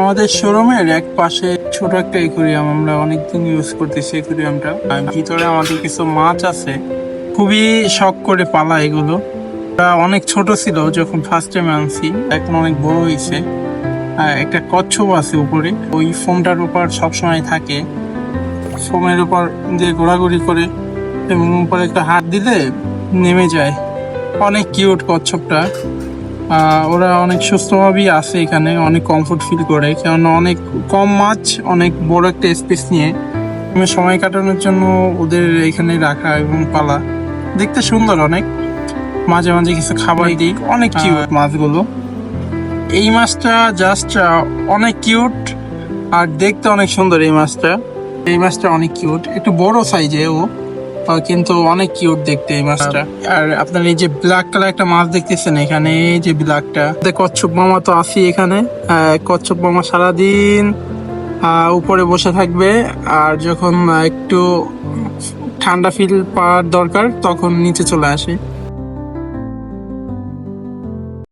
আমাদের শোরুমের এক পাশে ছোট একটা একুরিয়াম আমরা অনেকদিন ইউজ করতেছি। একুরিয়ামটা ভিতরে আমাদের কিছু মাছ আছে, খুবই শখ করে পালা এগুলো। অনেক ছোট ছিল যখন ফার্স্ট টাইম আনছি, এখন অনেক বড় হয়েছে। একটা কচ্ছপ আছে উপরে, ওই ফোমটার উপর সবসময় থাকে, ফোমের উপর দিয়ে ঘোরাঘুরি করে এবং উপরে একটা হাত দিলে নেমে যায়। অনেক কিউট কচ্ছপটা। ওরা অনেক সুস্থভাবেই আছে এখানে, অনেক কমফোর্ট ফিল করে, কেননা অনেক কম মাছ, অনেক বড় একটা স্পেস নিয়ে সময় কাটানোর জন্য ওদের এখানে রাখা এবং পালা। দেখতে সুন্দর অনেক, মাঝে মাঝে কিছু খাবার দিই। অনেক কিউট মাছগুলো। এই মাছটা জাস্ট অনেক কিউট আর দেখতে অনেক সুন্দর। এই মাছটা অনেক কিউট, একটু বড় সাইজে ও, কিন্তু অনেক কিউট দেখতে এই মাছটা। আর আপনার এই যে ব্ল্যাক কালার একটা মাছ দেখতেছেন এখানে, এই যে ব্ল্যাকটা, কচ্ছপ মামা তো আছি এখানে। কচ্ছপ মামা সারাদিন উপরে বসে থাকবে, আর যখন একটু ঠান্ডা ফিল পাওয়ার দরকার তখন নিচে চলে আসে।